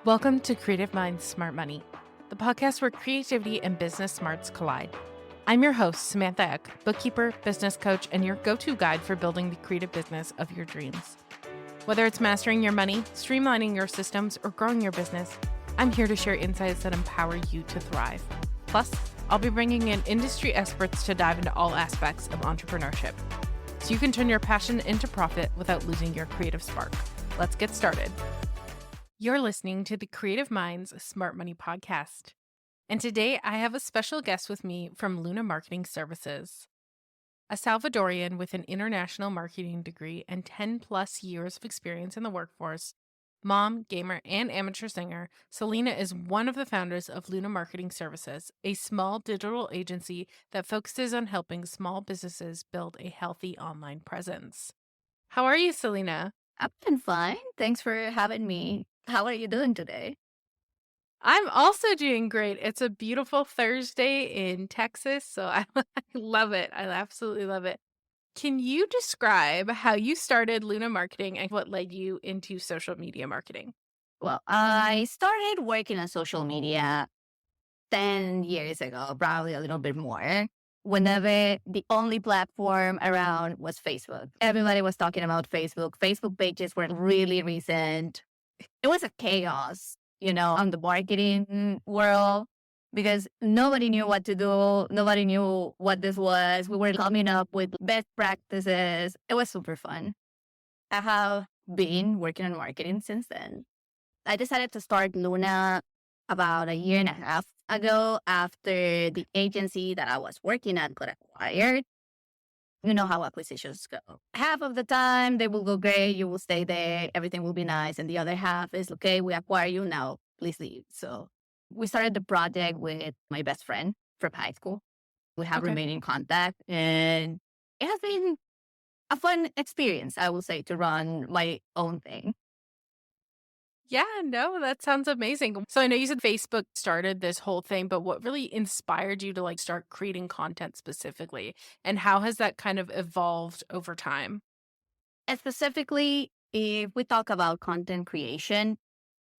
Welcome to Creative Minds Smart Money, the podcast where creativity and business smarts collide. I'm your host, Samantha Eck, bookkeeper, business coach, and your go-to guide for building the creative business of your dreams. Whether it's mastering your money, streamlining your systems, or growing your business, I'm here to share insights that empower you to thrive. Plus, I'll be bringing in industry experts to dive into all aspects of entrepreneurship, so you can turn your passion into profit without losing your creative spark. Let's get started. You're listening to the Creative Minds Smart Money podcast. And today I have a special guest with me from Luna Marketing Services. A Salvadorian with an international marketing degree and 10 plus years of experience in the workforce, mom, gamer, and amateur singer, Celina is one of the founders of Luna Marketing Services, a small digital agency that focuses on helping small businesses build a healthy online presence. How are you, Celina? I've been fine. Thanks for having me. How are you doing today? I'm also doing great. It's a beautiful Thursday in Texas, so I love it. I absolutely love it. Can you describe how you started Luna Marketing and what led you into social media marketing? Well, I started working on social media 10 years ago, probably a little bit more. Whenever the only platform around was Facebook, everybody was talking about Facebook. Facebook pages were really recent. It was a chaos, on the marketing world because nobody knew what to do. Nobody knew what this was. We were coming up with best practices. It was super fun. I have been working on marketing since then. I decided to start Luna about a year and a half ago after the agency that I was working at got acquired. You know how acquisitions go. Half of the time they will go great, you will stay there, everything will be nice. And the other half is, okay, we acquire you now, please leave. So we started the project with my best friend from high school. We have Okay. remained in contact, and it has been a fun experience, I will say, to run my own thing. Yeah, no, that sounds amazing. So I know you said Facebook started this whole thing, but what really inspired you to start creating content specifically? And how has that kind of evolved over time? And specifically, if we talk about content creation,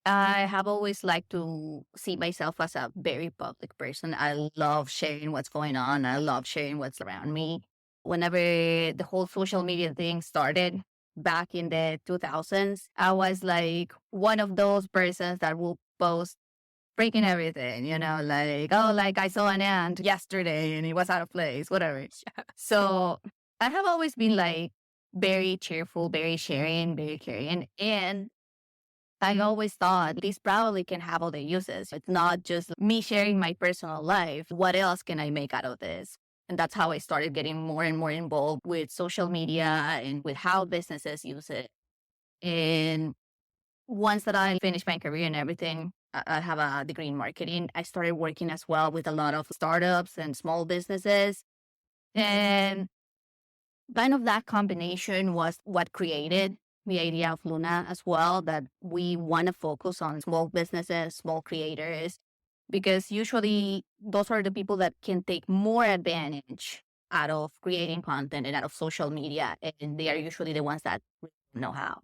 I have always liked to see myself as a very public person. I love sharing what's going on. I love sharing what's around me. Whenever the whole social media thing started back in the 2000s, I was like one of those persons that will post freaking everything, like, oh, like I saw an ant yesterday and it was out of place, whatever. Yeah. So I have always been like very cheerful, very sharing, very caring. And I always thought this probably can have other uses. It's not just me sharing my personal life. What else can I make out of this? And that's how I started getting more and more involved with social media and with how businesses use it. And once that I finished my career and everything, I have a degree in marketing. I started working as well with a lot of startups and small businesses. And kind of that combination was what created the idea of Luna as well, that we want to focus on small businesses, small creators, because usually those are the people that can take more advantage out of creating content and out of social media. And they are usually the ones that know how.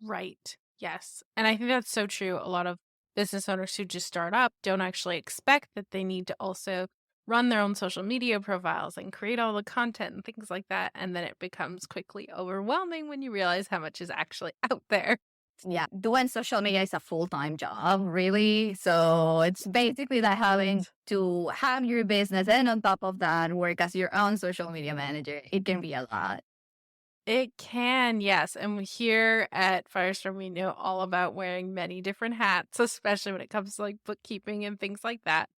Right. Yes. And I think that's so true. A lot of business owners who just start up don't actually expect that they need to also run their own social media profiles and create all the content and things like that. And then it becomes quickly overwhelming when you realize how much is actually out there. Yeah, doing social media is a full-time job, really. So it's basically like having to have your business and on top of that, work as your own social media manager. It can be a lot. It can, yes. And here at Firestorm, we know all about wearing many different hats, especially when it comes to bookkeeping and things like that.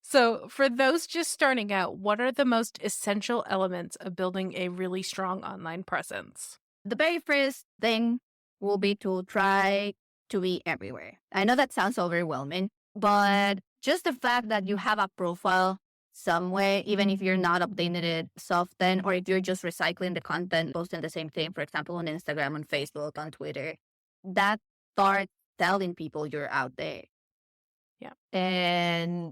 So, for those just starting out, what are the most essential elements of building a really strong online presence? The very first thing will be to try to be everywhere. I know that sounds overwhelming, but just the fact that you have a profile somewhere, even if you're not updating it often, or if you're just recycling the content, posting the same thing, for example, on Instagram, on Facebook, on Twitter, that starts telling people you're out there. Yeah. And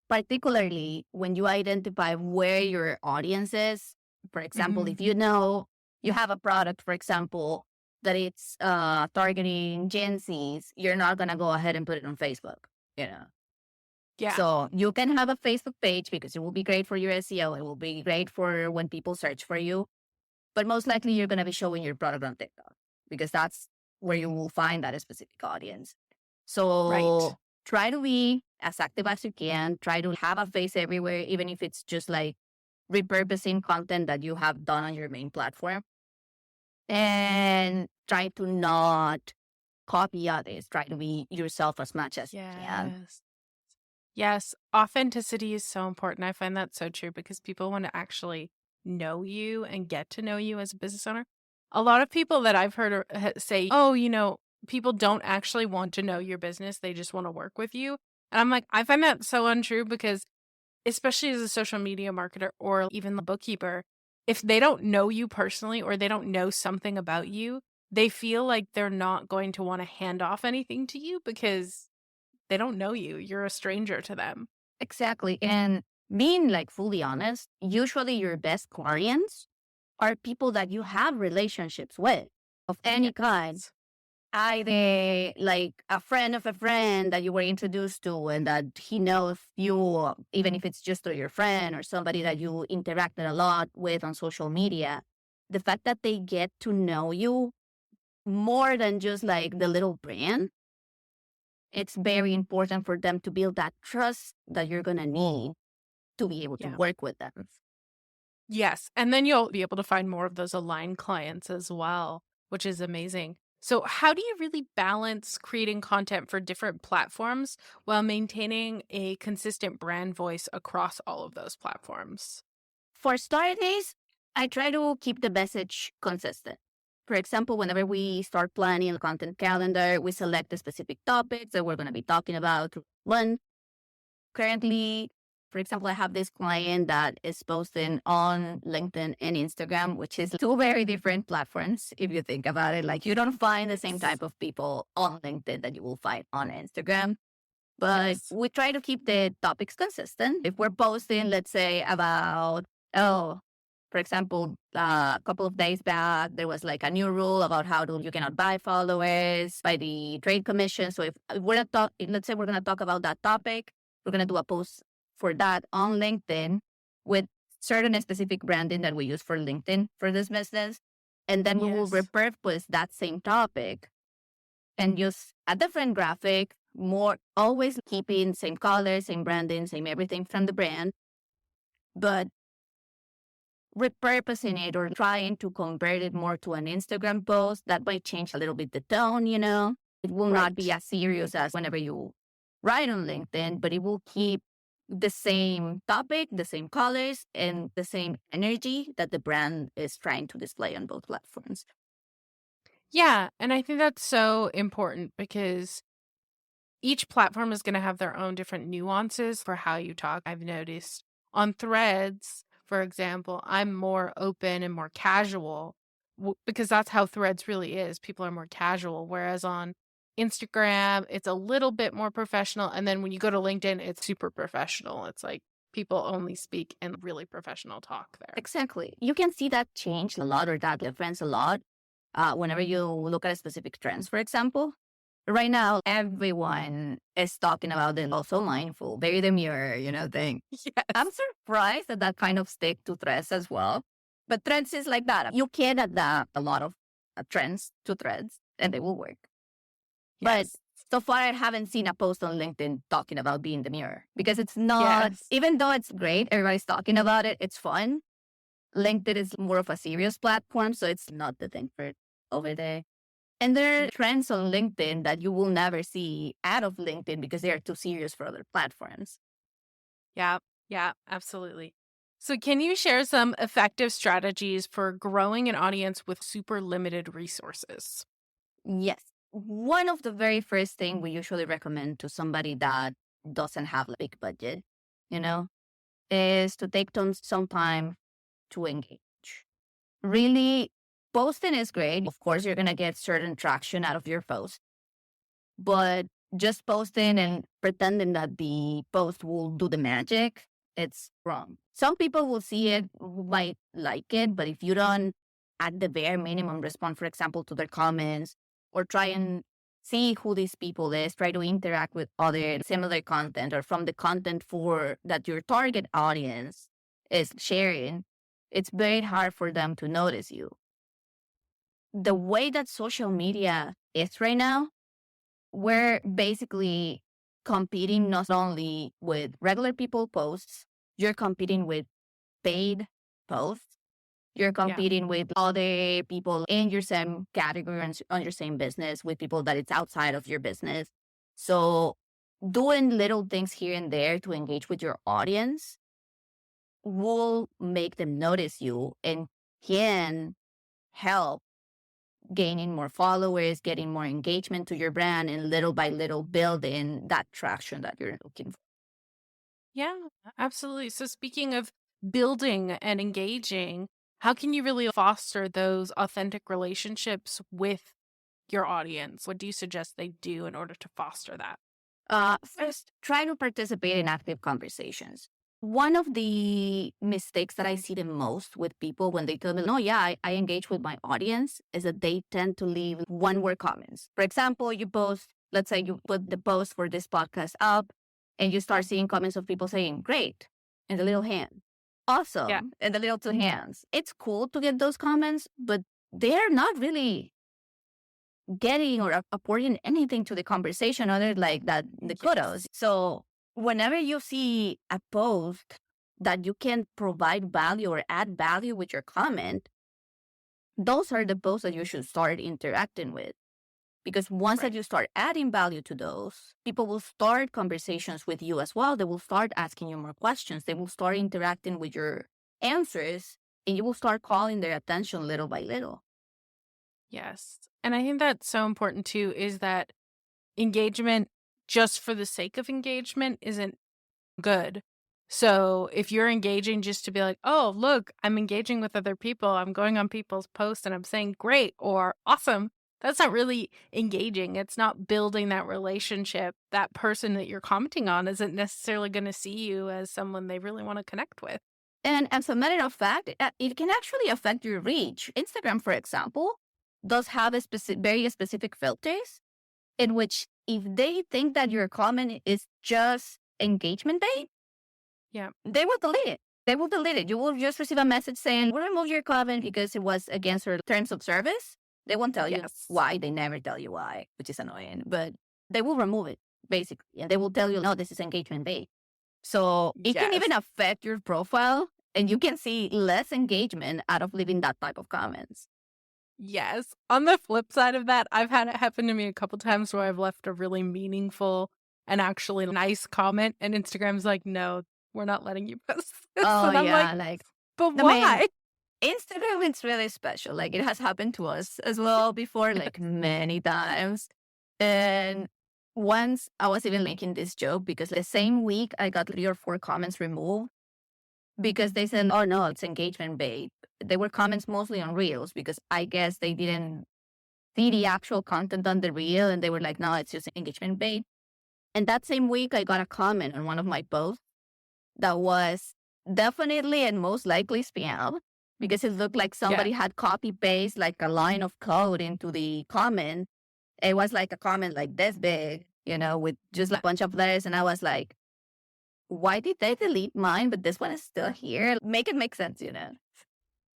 particularly when you identify where your audience is, for example, Mhm. if you know you have a product, for example, that it's targeting Gen Zs, you're not going to go ahead and put it on Facebook, you know? Yeah. So you can have a Facebook page because it will be great for your SEO. It will be great for when people search for you. But most likely you're going to be showing your product on TikTok because that's where you will find that specific audience. Right. So try to be as active as you can. Try to have a face everywhere, even if it's just like repurposing content that you have done on your main platform. And try to not copy others. Try to be yourself as much as you can. Yes. Yes. Authenticity is so important. I find that so true because people want to actually know you and get to know you as a business owner. A lot of people that I've heard say, oh, people don't actually want to know your business. They just want to work with you. And I'm like, I find that so untrue because especially as a social media marketer or even the bookkeeper, if they don't know you personally or they don't know something about you, they feel like they're not going to want to hand off anything to you because they don't know you. You're a stranger to them. Exactly. And being like fully honest, usually your best clients are people that you have relationships with of any kind. Yes. Either like a friend of a friend that you were introduced to and that he knows you, even if it's just through your friend or somebody that you interacted a lot with on social media. The fact that they get to know you more than just like the little brand, it's very important for them to build that trust that you're going to need to be able to Yeah. work with them. Yes. And then you'll be able to find more of those aligned clients as well, which is amazing. So, how do you really balance creating content for different platforms while maintaining a consistent brand voice across all of those platforms? For starters, I try to keep the message consistent. For example, whenever we start planning a content calendar, we select the specific topics that we're going to be talking about. One, currently, for example, I have this client that is posting on LinkedIn and Instagram, which is two very different platforms. If you think about it, like you don't find the same type of people on LinkedIn that you will find on Instagram. But Yes. we try to keep the topics consistent. If we're posting, let's say about, for example, a couple of days back, there was like a new rule about you cannot buy followers by the trade commission. So if we're not let's say we're going to talk about that topic, we're going to do a post for that on LinkedIn with certain specific branding that we use for LinkedIn for this business. And then we will Yes. repurpose that same topic and use a different graphic, more always keeping same color, same branding, same everything from the brand, but repurposing it or trying to convert it more to an Instagram post that might change a little bit the tone, you know? It will not be Right. as serious as whenever you write on LinkedIn, but it will keep the same topic, the same colors, and the same energy that the brand is trying to display on both platforms. Yeah. And I think that's so important because each platform is going to have their own different nuances for how you talk. I've noticed on Threads, for example, I'm more open and more casual because that's how Threads really is. People are more casual. Whereas on Instagram, it's a little bit more professional. And then when you go to LinkedIn, it's super professional. It's like people only speak in really professional talk there. Exactly. You can see that change a lot or that difference a lot whenever you look at specific trends, for example. Right now, everyone is talking about the also mindful, very demure, thing. I'm Yes. surprised that that kind of stick to threads as well. But threads is like that. You can adapt a lot of trends to threads and they will work. But Yes. so far, I haven't seen a post on LinkedIn talking about being demure because it's not, Yes. even though it's great, everybody's talking about it, it's fun. LinkedIn is more of a serious platform, so it's not the thing for over there. And there are trends on LinkedIn that you will never see out of LinkedIn because they are too serious for other platforms. Yeah. Yeah. Absolutely. So, can you share some effective strategies for growing an audience with super limited resources? Yes. One of the very first thing we usually recommend to somebody that doesn't have a big budget, you know, is to take some time to engage. Really, posting is great. Of course, you're going to get certain traction out of your post, but just posting and pretending that the post will do the magic, it's wrong. Some people will see it, who might like it, but if you don't at the bare minimum respond, for example, to their comments, or try and see who these people is, try to interact with other similar content or from the content for that your target audience is sharing, it's very hard for them to notice you. The way that social media is right now, we're basically competing not only with regular people posts, you're competing with paid posts. You're Yeah. competing with other people in your same category and on your same business with people that it's outside of your business. So doing little things here and there to engage with your audience will make them notice you and can help gaining more followers, getting more engagement to your brand, and little by little building that traction that you're looking for. Yeah, absolutely. So, speaking of building and engaging, how can you really foster those authentic relationships with your audience? What do you suggest they do in order to foster that? First, try to participate in active conversations. One of the mistakes that I see the most with people when they tell me, no, yeah, I engage with my audience is that they tend to leave one word comments. For example, you post, let's say you put the post for this podcast up and you start seeing comments of people saying, great, and the little hand. Yeah. Awesome. And the little two hands. It's cool to get those comments, but they're not really getting or apporting anything to the conversation other like that the kudos. Yes. So whenever you see a post that you can provide value or add value with your comment, those are the posts that you should start interacting with. Because once that Right. you start adding value to those, people will start conversations with you as well. They will start asking you more questions. They will start interacting with your answers and you will start calling their attention little by little. Yes. And I think that's so important too is that engagement just for the sake of engagement isn't good. So if you're engaging just to be like, oh, look, I'm engaging with other people, I'm going on people's posts and I'm saying great or awesome, that's not really engaging. It's not building that relationship. That person that you're commenting on isn't necessarily going to see you as someone they really want to connect with. And as a matter of fact, it can actually affect your reach. Instagram, for example, does have a very specific filters in which if they think that your comment is just engagement bait, Yeah. they will delete it. They will delete it. You will just receive a message saying, we'll remove your comment because it was against our terms of service. They won't tell you Yes. why. They never tell you why, which is annoying, but they will remove it basically. And they will tell you, no, this is engagement bait. So it can Yes. even affect your profile and you can see less engagement out of leaving that type of comments. Yes. On the flip side of that, I've had it happen to me a couple times where I've left a really meaningful and actually nice comment, and Instagram's like, no, we're not letting you post this. Oh And I'm like, yeah, like but I mean, why? Instagram is really special. Like it has happened to us as well before, like many times. And once I was even making this joke because the same week I got 3 or 4 comments removed because they said, oh no, it's engagement bait. They were comments mostly on reels because I guess they didn't see the actual content on the reel and they were like, no, it's just engagement bait. And that same week I got a comment on one of my posts that was definitely and most likely spam because it looked like Yeah. somebody had copy paste like a line of code into the comment. It was like a comment like this big, with just like a bunch of letters. And I was like, why did they delete mine? But this one is still here. Make it make sense.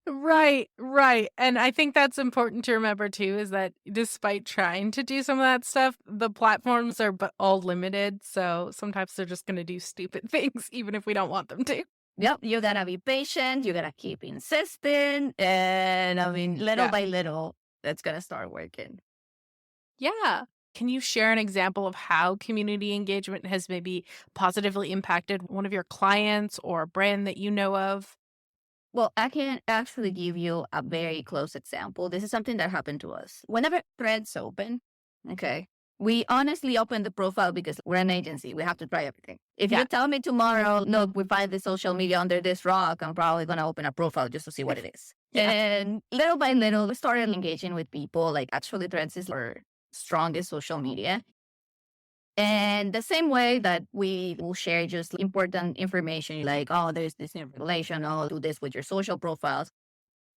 Right, right. And I think that's important to remember too is that despite trying to do some of that stuff, the platforms are but all limited. So sometimes they're just going to do stupid things, even if we don't want them to. Yep, you gotta be patient. You gotta keep insisting. And I mean, little Yeah. by little, it's gonna start working. Yeah. Can you share an example of how community engagement has maybe positively impacted one of your clients or a brand that you know of? Well, I can actually give you a very close example. This is something that happened to us. Whenever threads open, okay, we honestly open the profile because we're an agency. We have to try everything. If Yeah. you tell me tomorrow, look, we find the social media under this rock, I'm probably going to open a profile just to see what it is. Yeah. And little by little, we started engaging with people. Like actually, threads is our strongest social media. And the same way that we will share just important information like, oh, there's this new regulation, oh, do this with your social profiles.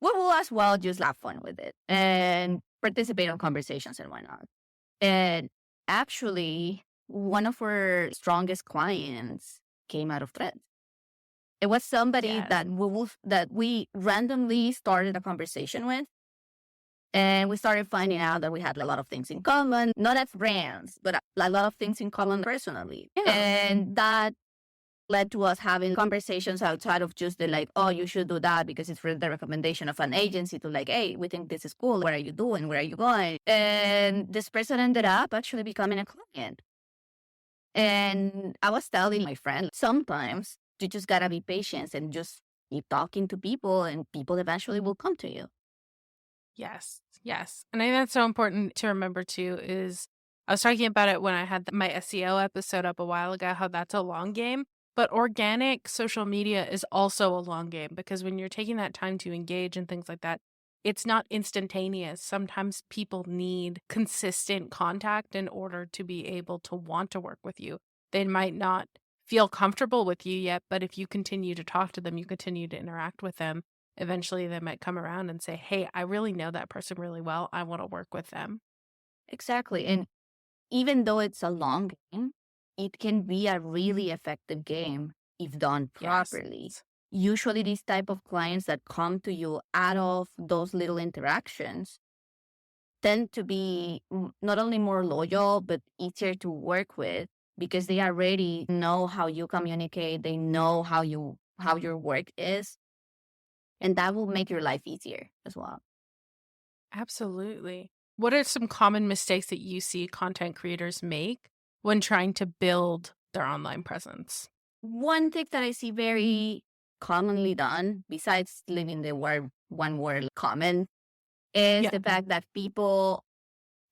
we will as well just have fun with it and participate in conversations and whatnot. And actually, one of our strongest clients came out of threads. It was somebody Yes. that we randomly started a conversation with, and we started finding out that we had a lot of things in common, not as brands, but a lot of things in common personally. Yeah. And that led to us having conversations outside of just the like, oh, you should do that because it's for the recommendation of an agency to like, hey, we think this is cool. What are you doing? Where are you going? And this person ended up actually becoming a client. And I was telling my friend, sometimes you just gotta be patient and just keep talking to people, and people eventually will come to you. Yes. Yes. And I think that's so important to remember too is I was talking about it when I had my SEO episode up a while ago, how that's a long game. But organic social media is also a long game because when you're taking that time to engage and things like that, it's not instantaneous. Sometimes people need consistent contact in order to be able to want to work with you. They might not feel comfortable with you yet, but if you continue to talk to them, you continue to interact with them, eventually they might come around and say, hey, I really know that person really well. I want to work with them. Exactly. And even though it's a long game, it can be a really effective game if done Yes. properly. Usually these type of clients that come to you out of those little interactions tend to be not only more loyal, but easier to work with because they already know how you communicate. They know how your work is, and that will make your life easier as well. Absolutely. What are some common mistakes that you see content creators make when trying to build their online presence? One thing that I see very commonly done, besides leaving the word one word comment, is Yeah. the fact that people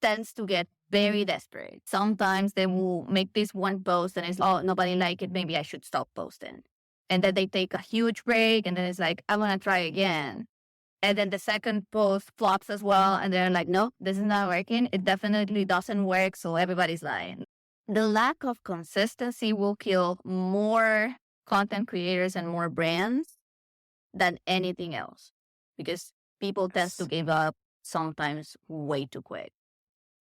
tends to get very desperate. Sometimes they will make this one post and it's, oh, nobody like it. Maybe I should stop posting. And then they take a huge break and then it's like, I want to try again. And then the second post flops as well. And they're like, no, this is not working. It definitely doesn't work. So everybody's lying. The lack of consistency will kill more content creators and more brands than anything else because people tend to Yes. give up sometimes way too quick.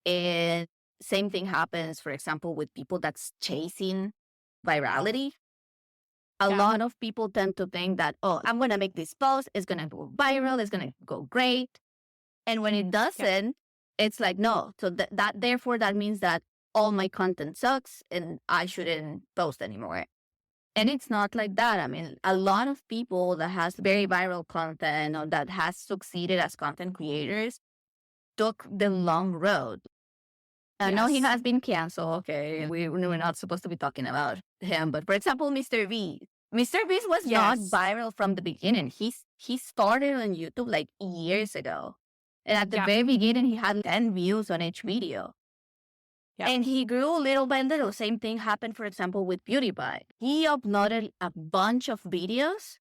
And same thing happens, for example, with people that's chasing virality. A Yeah. lot of people tend to think that, oh, I'm going to make this post. It's going to go viral. It's going to go great. And when it Yeah. doesn't, it's like, no. So therefore, that means that all my content sucks and I shouldn't post anymore. And it's not like that. I mean, a lot of people that has very viral content or that has succeeded as content creators took the long road. I know he Yes. has been canceled. Okay. We're not supposed to be talking about him. But for example, Mr. V. Mr. Beast was not Yes. viral from the beginning. He started on YouTube like years ago. And at the Yeah. very beginning, he had 10 views on each video. Yeah. And he grew little by little. Same thing happened, for example, with PewDiePie. He uploaded a bunch of videos.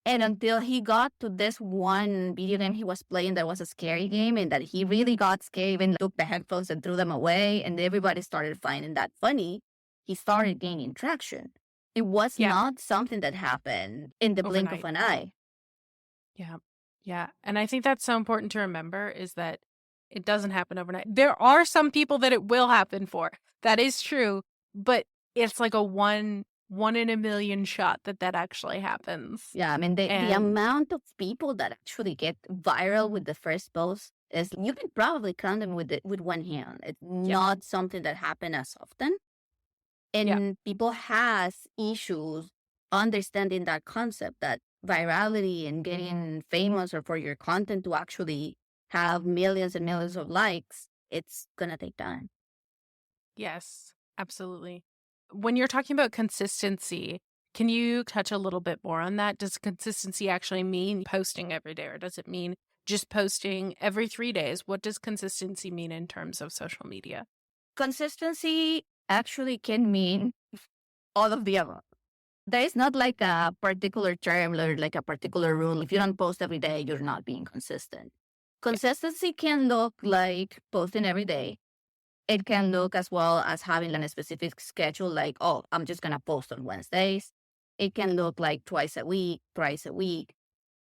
And until he got to this one video game he was playing that was a scary game and that he really got scared and took the headphones and threw them away and everybody started finding that funny, he started gaining traction. It was Yeah. not something that happened in the blink of Overnight. an eye. Yeah. Yeah. And I think that's so important to remember is that it doesn't happen overnight. There are some people that it will happen for. That is true. But it's like a one in a million shot that actually happens. Yeah, I mean, the And amount of people that actually get viral with the first post is, you can probably count them with one hand. It's yeah. not something that happen as often. Yeah. And people has issues understanding that concept that virality and getting famous or for your content to actually have millions and millions of likes, it's gonna take time. Yes. Absolutely. When you're talking about consistency, can you touch a little bit more on that? Does consistency actually mean posting every day, or does it mean just posting every 3 days? What does consistency mean in terms of social media? Consistency actually can mean all of the above. There is not like a particular term or like a particular rule. If you don't post every day, you're not being consistent. Yeah. Consistency can look like posting every day. It can look as well as having a specific schedule, like, oh, I'm just going to post on Wednesdays. It can look like twice a week, thrice a week.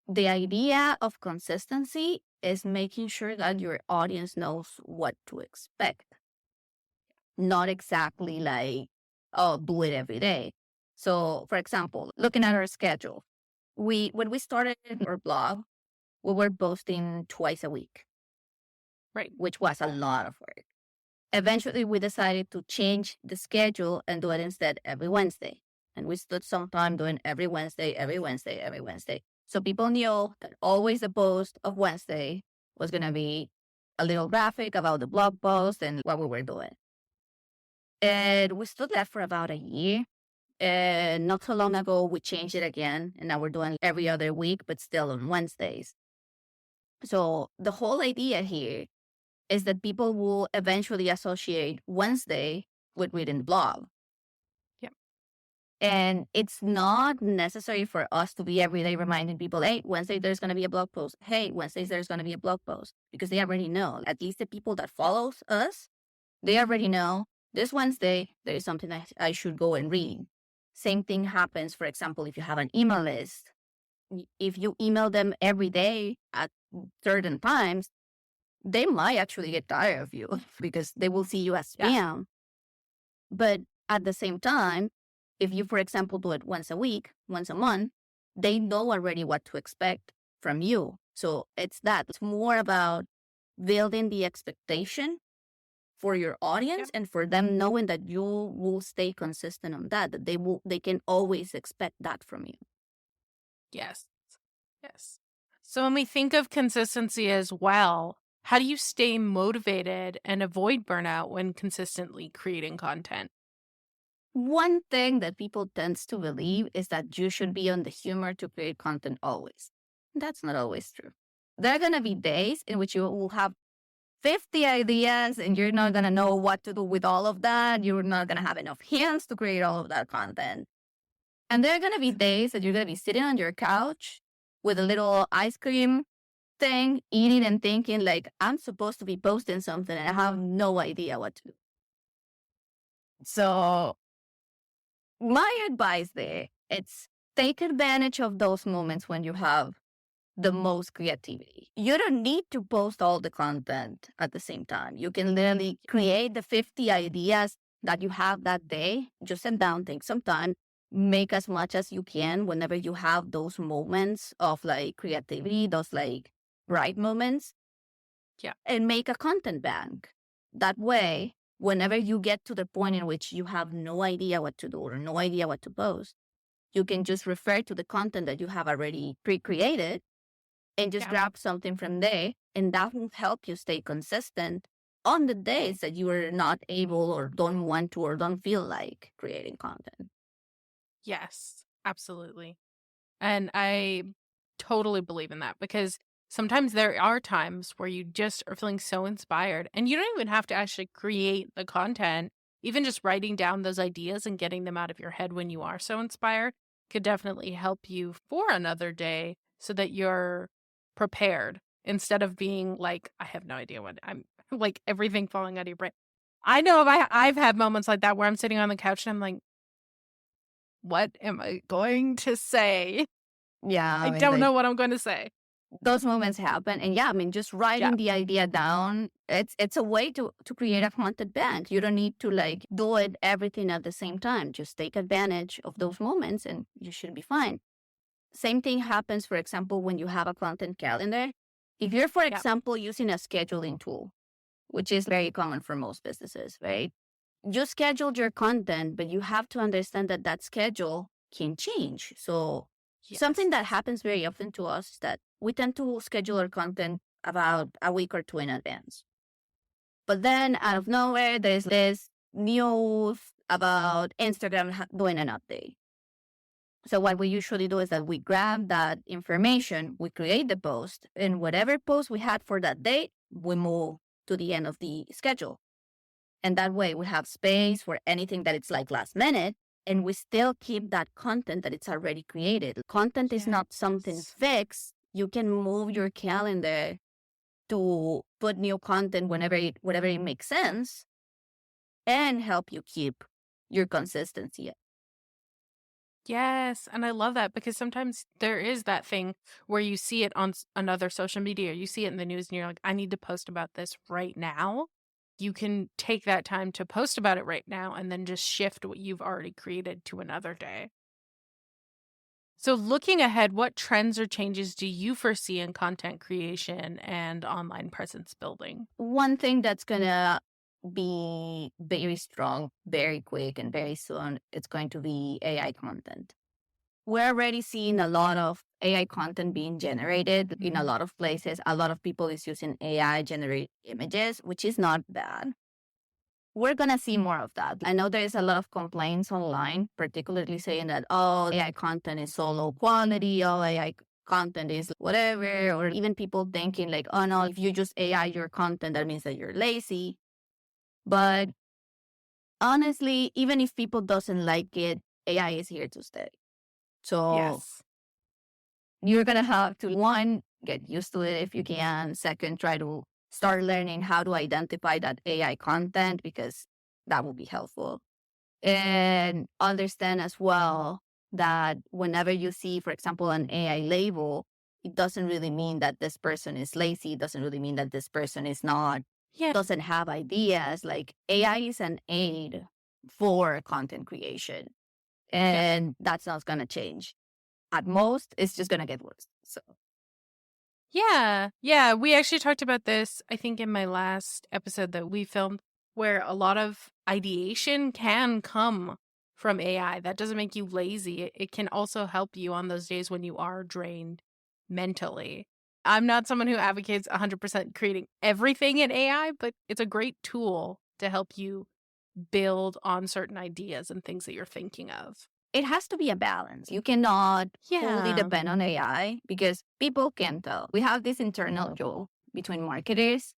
The idea of consistency is making sure that your audience knows what to expect, not exactly like, oh, do it every day. So, for example, looking at our schedule, when we started our blog, we were posting twice a week, Right. which was a lot of work. Eventually, we decided to change the schedule and do it instead every Wednesday. And we stood some time doing every Wednesday, every Wednesday, every Wednesday. So people knew that always the post of Wednesday was going to be a little graphic about the blog post and what we were doing. And we stood that for about a year. And not so long ago, we changed it again. And now we're doing every other week, but still on Wednesdays. So the whole idea here is that people will eventually associate Wednesday with reading the blog. Yep. And it's not necessary for us to be every day reminding people, hey, Wednesday there's going to be a blog post. Hey, Wednesdays there's going to be a blog post. Because they already know, at least the people that follows us, they already know this Wednesday there is something I should go and read. Same thing happens, for example, if you have an email list. If you email them every day at certain times, they might actually get tired of you because they will see you as spam. Yeah. But at the same time, if you, for example, do it once a week, once a month, they know already what to expect from you. So it's more about building the expectation for your audience and for them knowing that you will stay consistent on that they can always expect that from you. Yes. Yes. So when we think of consistency as well, how do you stay motivated and avoid burnout when consistently creating content? One thing that people tends to believe is that you should be on the humor to create content always. That's not always true. There are going to be days in which you will have 50 ideas and you're not going to know what to do with all of that. You're not going to have enough hands to create all of that content. And there are going to be days that you're going to be sitting on your couch with a little ice cream thing, eating and thinking like, I'm supposed to be posting something and I have no idea what to do. So my advice there, it's take advantage of those moments when you have the most creativity. You don't need to post all the content at the same time. You can literally create the 50 ideas that you have that day. Just sit down, take some time, make as much as you can whenever you have those moments of like creativity, those like bright moments. Yeah. And make a content bank. That way, whenever you get to the point in which you have no idea what to do or no idea what to post, you can just refer to the content that you have already pre-created and just grab something from there. And that will help you stay consistent on the days that you are not able or don't want to or don't feel like creating content. Yes, absolutely. And I totally believe in that because sometimes there are times where you just are feeling so inspired and you don't even have to actually create the content. Even just writing down those ideas and getting them out of your head when you are so inspired could definitely help you for another day so that you're prepared instead of being like, I have no idea what I'm like everything falling out of your brain. I know I've had moments like that where I'm sitting on the couch and I'm like, what am I going to say? Yeah. I don't know what I'm going to say. Those moments happen. And yeah, I mean, just writing the idea down, it's a way to create a content bank. You don't need to like do it everything at the same time. Just take advantage of those moments and you should be fine. Same thing happens, for example, when you have a content calendar. If you're, for example, using a scheduling tool, which is very common for most businesses, right? You scheduled your content, but you have to understand that that schedule can change. So something that happens very often to us is that we tend to schedule our content about a week or two in advance. But then out of nowhere, there's this news about Instagram doing an update. So what we usually do is that we grab that information, we create the post, and whatever post we had for that date, we move to the end of the schedule. And that way we have space for anything that it's like last minute, and we still keep that content that it's already created. Content is not something fixed. You can move your calendar to put new content whenever it makes sense and help you keep your consistency. Yes, and I love that because sometimes there is that thing where you see it on another social media, or you see it in the news and you're like, I need to post about this right now. You can take that time to post about it right now and then just shift what you've already created to another day. So, looking ahead, what trends or changes do you foresee in content creation and online presence building? One thing that's gonna be very strong, very quick, and very soon, it's going to be AI content. We're already seeing a lot of AI content being generated in a lot of places. A lot of people is using AI generate images, which is not bad. We're gonna see more of that. I know there is a lot of complaints online, particularly saying that, oh, AI content is so low quality, oh, AI content is whatever, or even people thinking like, oh no, if you just AI your content, that means that you're lazy. But honestly, even if people doesn't like it, AI is here to stay. So Yes. you're gonna have to, one, get used to it if you can. Second, try to start learning how to identify that AI content because that will be helpful. And understand as well that whenever you see, for example, an AI label, it doesn't really mean that this person is lazy. It doesn't really mean that this person is not, Yeah. doesn't have ideas. Like AI is an aid for content creation. Yeah. And that's not going to change. At most, it's just going to get worse. So, Yeah. Yeah. We actually talked about this, I think, in my last episode that we filmed, where a lot of ideation can come from AI. That doesn't make you lazy. It can also help you on those days when you are drained mentally. I'm not someone who advocates 100% creating everything in AI, but it's a great tool to help you build on certain ideas and things that you're thinking of. it has to be a balance. You cannot fully Yeah. depend on AI because people can tell. We have this internal joke between marketers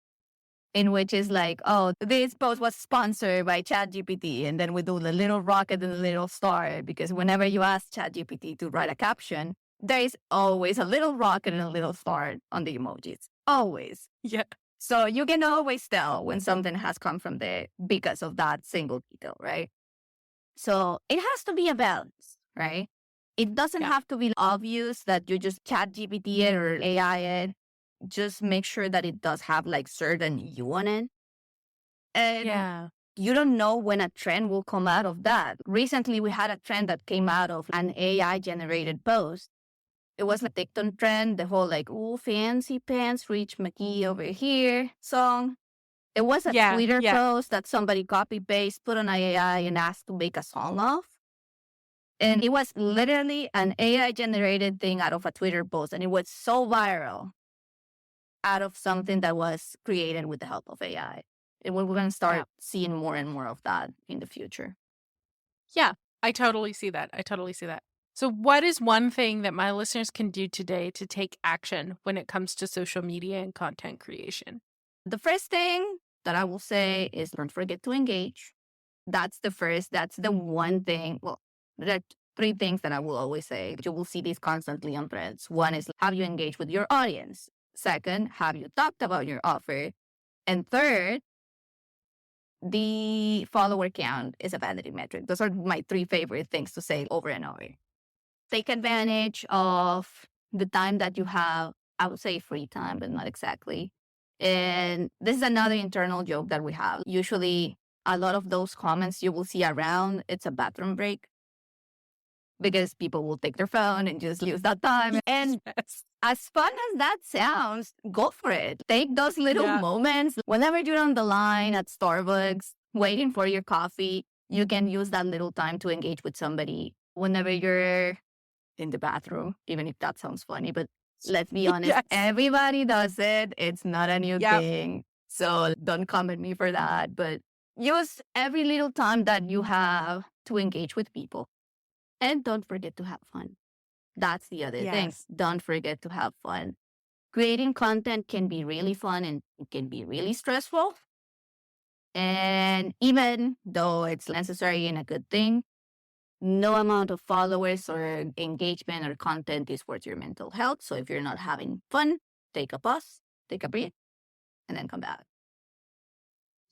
in which is like, oh, this post was sponsored by ChatGPT. And then we do the little rocket and the little star because whenever you ask ChatGPT to write a caption, there is always a little rocket and a little star on the emojis. Always. Yeah. So you can always tell when something has come from there because of that single detail, right? So it has to be a balance, right? It doesn't Yeah. have to be obvious that you just chat GPT it or AI it. Just make sure that it does have like certain you on it. And Yeah. you don't know when a trend will come out of that. Recently, we had a trend that came out of an AI generated post. It was a TikTok trend, the whole like, ooh, fancy pants, Rich McGee over here song. It was a Yeah. Twitter Yeah. post that somebody copy paste, put on AI and asked to make a song of. And it was literally an AI generated thing out of a Twitter post. And it was so viral out of something that was created with the help of AI. And we're going to Yeah. start seeing more and more of that in the future. Yeah, I totally see that. I totally see that. So, what is one thing that my listeners can do today to take action when it comes to social media and content creation? The first thing that I will say is don't forget to engage. That's the one thing. Well, there are three things that I will always say. You will see these constantly on threads. One is have you engaged with your audience? Second, have you talked about your offer? And third, the follower count is a vanity metric. Those are my three favorite things to say over and over. Take advantage of the time that you have. I would say free time, but not exactly. And this is another internal joke that we have. Usually, a lot of those comments you will see around, it's a bathroom break because people will take their phone and just use that time. And Yes. as fun as that sounds, go for it. Take those little Yeah. moments. Whenever you're on the line at Starbucks, waiting for your coffee, you can use that little time to engage with somebody. Whenever you're in the bathroom, even if that sounds funny, but let's be honest, Yes. everybody does it. It's not a new Yep. thing. So don't come at me for that. But use every little time that you have to engage with people. And don't forget to have fun. That's the other thing. Yes. Don't forget to have fun. Creating content can be really fun and it can be really stressful. And even though it's necessary and a good thing, no amount of followers or engagement or content is worth your mental health. So if you're not having fun, take a pause, take a breath, and then come back.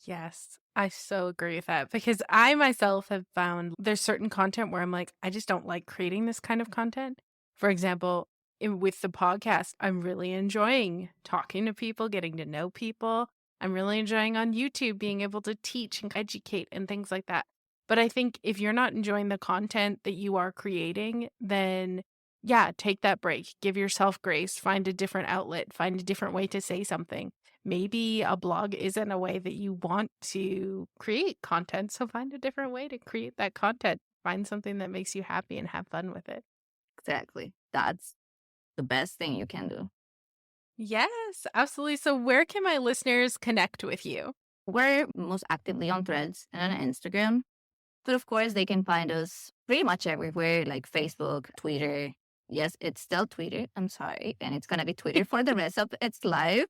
Yes, I so agree with that because I myself have found there's certain content where I'm like, I just don't like creating this kind of content. For example, with the podcast, I'm really enjoying talking to people, getting to know people. I'm really enjoying on YouTube being able to teach and educate and things like that. But I think if you're not enjoying the content that you are creating, then yeah, take that break, give yourself grace, find a different outlet, find a different way to say something. Maybe a blog isn't a way that you want to create content. So find a different way to create that content. Find something that makes you happy and have fun with it. Exactly. That's the best thing you can do. Yes, absolutely. So where can my listeners connect with you? We're most actively on Threads and on Instagram. But of course, they can find us pretty much everywhere, like Facebook, Twitter. Yes, it's still Twitter. I'm sorry. And it's going to be Twitter for the rest of its life.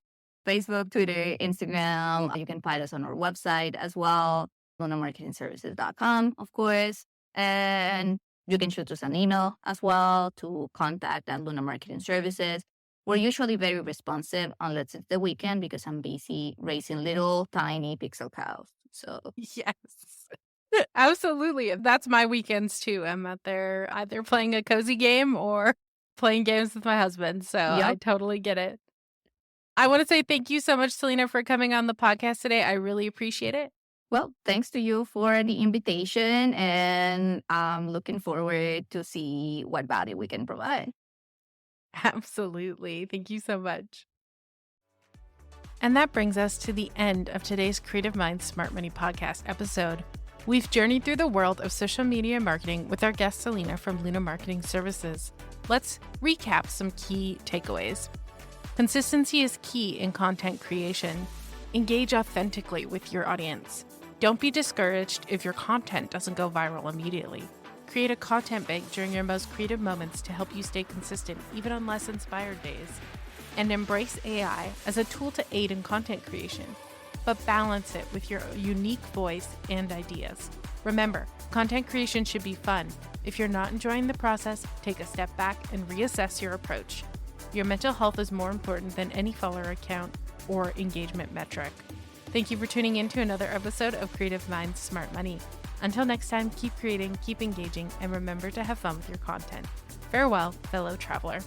Facebook, Twitter, Instagram. You can find us on our website as well, lunamarketingservices.com, of course. And you can shoot us an email as well to contact at Luna Marketing Services. We're usually very responsive unless it's the weekend because I'm busy raising little tiny pixel cows. So Yes. Absolutely. That's my weekends too. I'm out there either playing a cozy game or playing games with my husband. So I yep. totally get it. I want to say thank you so much, Celina, for coming on the podcast today. I really appreciate it. Well, thanks to you for the invitation, and I'm looking forward to see what value we can provide. Absolutely. Thank you so much. And that brings us to the end of today's Creative Minds Smart Money podcast episode. We've journeyed through the world of social media marketing with our guest Celina from Luna Marketing Services. Let's recap some key takeaways. Consistency is key in content creation. Engage authentically with your audience. Don't be discouraged if your content doesn't go viral immediately. Create a content bank during your most creative moments to help you stay consistent, even on less inspired days. And embrace AI as a tool to aid in content creation, but balance it with your unique voice and ideas. Remember, content creation should be fun. If you're not enjoying the process, take a step back and reassess your approach. Your mental health is more important than any follower count or engagement metric. Thank you for tuning in to another episode of Creative Minds Smart Money. Until next time, keep creating, keep engaging, and remember to have fun with your content. Farewell, fellow traveler.